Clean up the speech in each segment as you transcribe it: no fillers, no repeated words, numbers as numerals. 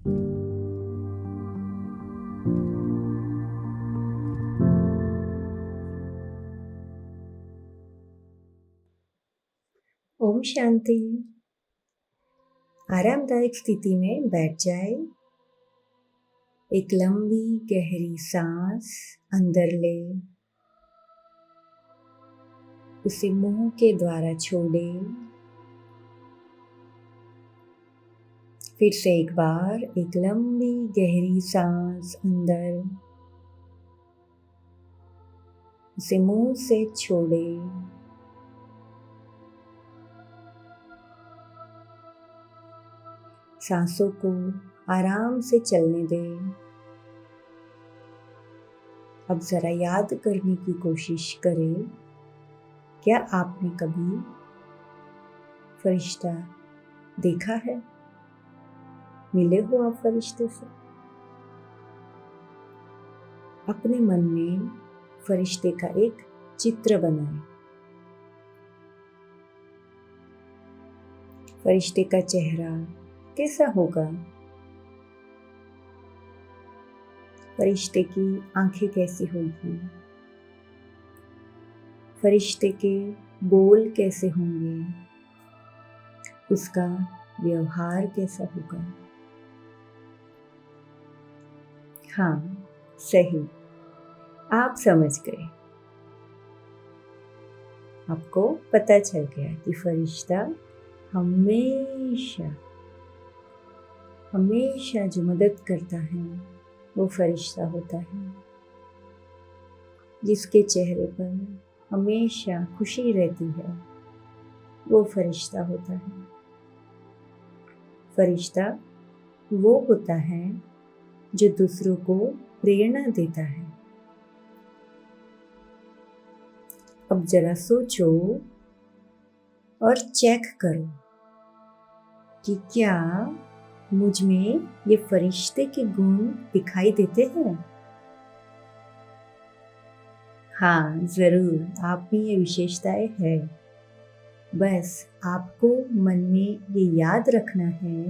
ओम शांति। आरामदायक स्थिति में बैठ जाए। एक लंबी गहरी सांस अंदर ले, उसे मुंह के द्वारा छोड़े। फिर से एक बार एक लंबी गहरी सांस अंदर, उसे मुंह से छोड़े। सांसों को आराम से चलने दें। अब जरा याद करने की कोशिश करें, क्या आपने कभी फरिश्ता देखा है? मिले हो आप फरिश्ते से? अपने मन में फरिश्ते का एक चित्र बनाएं। फरिश्ते का चेहरा कैसा होगा? फरिश्ते की आंखें कैसी होगी? फरिश्ते के बोल कैसे होंगे? उसका व्यवहार कैसा होगा? हाँ, सही, आप समझ गए। आपको पता चल गया कि फरिश्ता हमेशा जो मदद करता है वो फरिश्ता होता है, जिसके चेहरे पर हमेशा खुशी रहती है वो फरिश्ता होता है। फरिश्ता वो होता है जो दूसरों को प्रेरणा देता है। अब जरा सोचो और चेक करो कि क्या मुझ में ये फरिश्ते के गुण दिखाई देते हैं? हाँ, जरूर, आप में ये विशेषताएं है। बस आपको मन में ये याद रखना है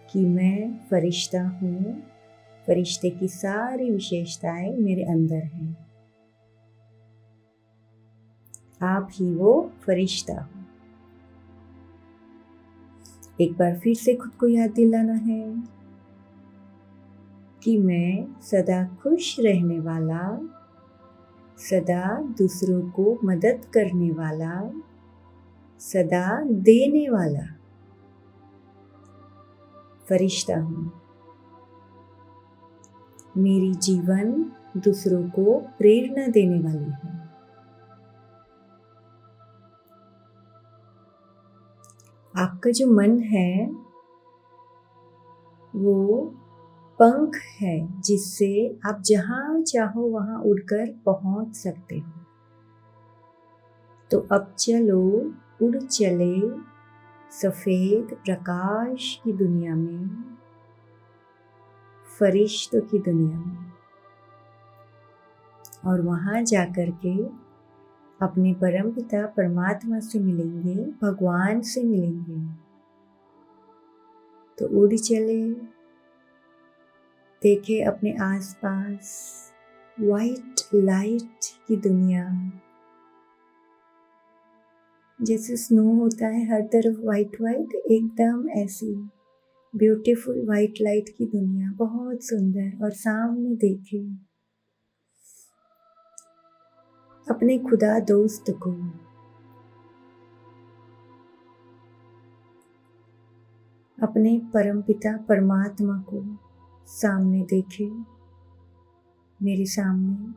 कि मैं फरिश्ता हूँ। फरिश्ते की सारी विशेषताएं मेरे अंदर हैं। आप ही वो फरिश्ता हो। एक बार फिर से खुद को याद दिलाना है कि मैं सदा खुश रहने वाला, सदा दूसरों को मदद करने वाला, सदा देने वाला फरिश्ता हूँ। मेरी जीवन दूसरों को प्रेरणा देने वाली है। आपका जो मन है वो पंख है जिससे आप जहाँ चाहो वहाँ उड़कर पहुँच सकते हो। तो अब चलो, उड़ चले सफेद प्रकाश की दुनिया में, फरिश्तों की दुनिया में, और वहाँ जाकर के अपने परमपिता परमात्मा से मिलेंगे, भगवान से मिलेंगे। तो उड़ चले, देखे अपने आसपास वाइट लाइट की दुनिया। जैसे स्नो होता है हर तरफ वाइट वाइट, एकदम ऐसी ब्यूटीफुल वाइट लाइट की दुनिया, बहुत सुंदर। और सामने देखे अपने खुदा दोस्त को, अपने परमपिता परमात्मा को सामने देखे। मेरे सामने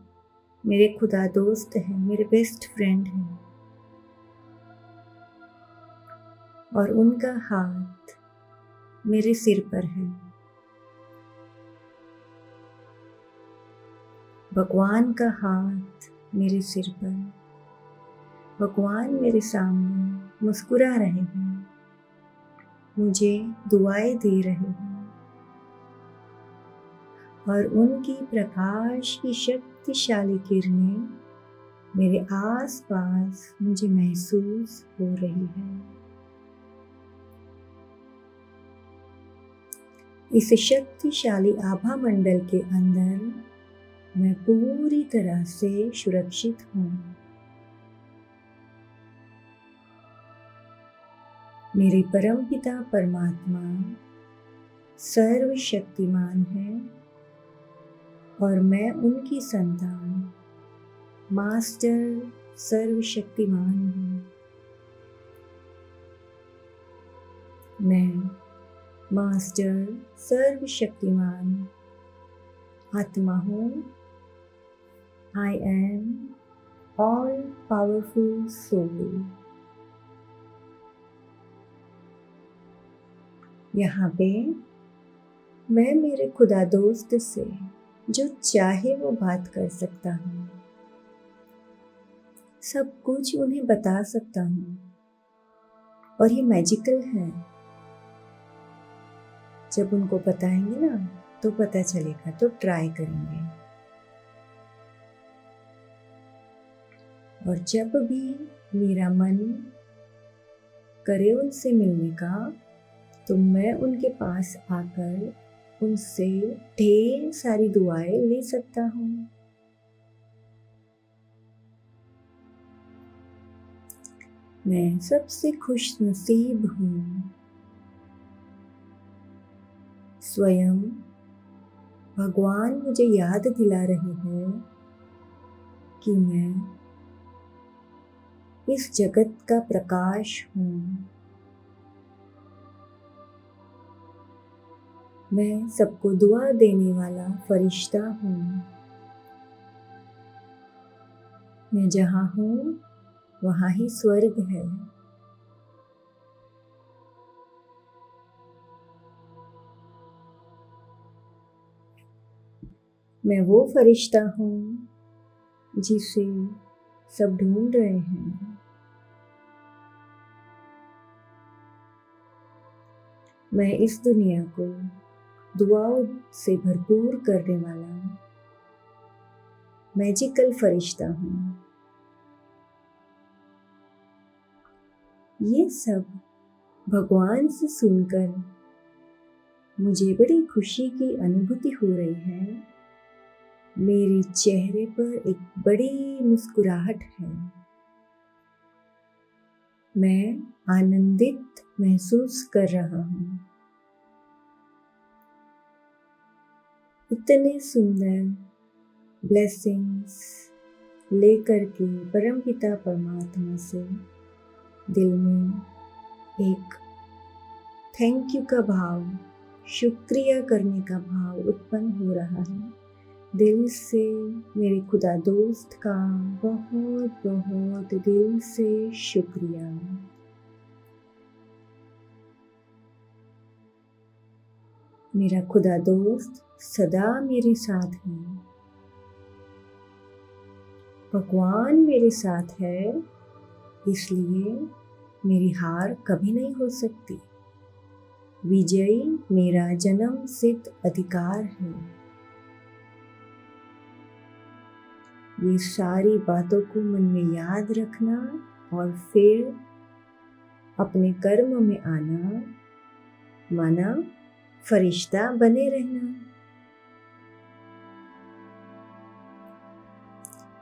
मेरे खुदा दोस्त हैं, मेरे बेस्ट फ्रेंड हैं, और उनका हाथ मेरे सिर पर है। भगवान का हाथ मेरे सिर पर। भगवान मेरे सामने मुस्कुरा रहे हैं, मुझे दुआएं दे रहे हैं, और उनकी प्रकाश की शक्तिशाली किरणें मेरे आसपास मुझे महसूस हो रही है। इस शक्तिशाली आभा मंडल के अंदर मैं पूरी तरह से सुरक्षित हूँ। मेरे परमपिता परमात्मा सर्वशक्तिमान है और मैं उनकी संतान मास्टर सर्वशक्तिमान हूँ। मैं मास्टर सर्वशक्तिमान आत्मा हूँ। I am all powerful soul. यहाँ पे मैं मेरे खुदा दोस्त से जो चाहे वो बात कर सकता हूँ, सब कुछ उन्हें बता सकता हूँ और ये मैजिकल है। जब उनको बताएंगे ना तो पता चलेगा, तो ट्राई करेंगे। और जब भी मेरा मन करे उनसे मिलने का, तो मैं उनके पास आकर उनसे ढेर सारी दुआएं ले सकता हूँ। मैं सबसे खुश नसीब हूँ। स्वयं भगवान मुझे याद दिला रहे हैं कि मैं इस जगत का प्रकाश हूँ। मैं सबको दुआ देने वाला फरिश्ता हूँ। मैं जहाँ हूँ वहाँ ही स्वर्ग है। मैं वो फरिश्ता हूँ जिसे सब ढूंढ रहे हैं। मैं इस दुनिया को दुआओं से भरपूर करने वाला मैजिकल फरिश्ता हूँ। ये सब भगवान से सुनकर मुझे बड़ी खुशी की अनुभूति हो रही है। मेरे चेहरे पर एक बड़ी मुस्कुराहट है। मैं आनंदित महसूस कर रहा हूँ। इतने सुंदर ब्लेसिंग्स लेकर के परमपिता परमात्मा से दिल में एक थैंक यू का भाव, शुक्रिया करने का भाव उत्पन्न हो रहा है। दिल से मेरे खुदा दोस्त का बहुत बहुत दिल से शुक्रिया। मेरा खुदा दोस्त सदा मेरे साथ है। भगवान मेरे साथ है, इसलिए मेरी हार कभी नहीं हो सकती। विजयी मेरा जन्म सिद्ध अधिकार है। ये सारी बातों को मन में याद रखना और फिर अपने कर्म में आना, माना फरिश्ता बने रहना।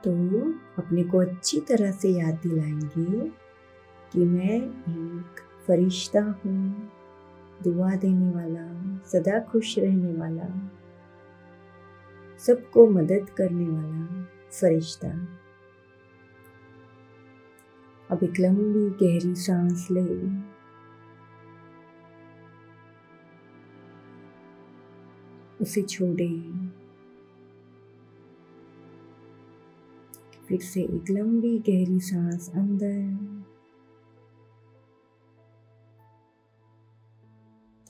तो अपने को अच्छी तरह से याद दिलाएंगे कि मैं एक फरिश्ता हूँ, दुआ देने वाला, सदा खुश रहने वाला, सबको मदद करने वाला फरिश्ता। अब एक लंबी गहरी सांस ले। उसे छोड़े। फिर से एक लंबी गहरी सांस अंदर,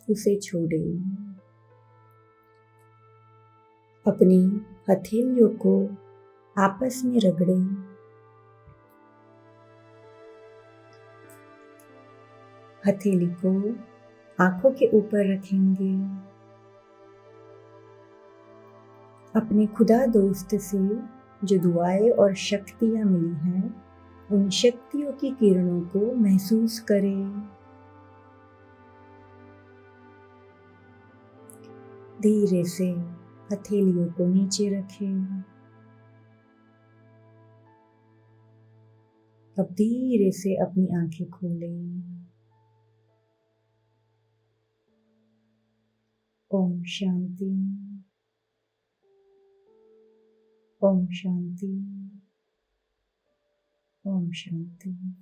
उसे छोड़े। अपनी हथेलियों को आपस में रगड़े। हथेली को आंखों के ऊपर रखेंगे। अपने खुदा दोस्त से जो दुआएं और शक्तियां मिली हैं, उन शक्तियों की किरणों को महसूस करें। धीरे से हथेलियों को नीचे रखें। अब धीरे से अपनी आंखें खोलें। ओम शांति। ओम शांति। ओम शांति।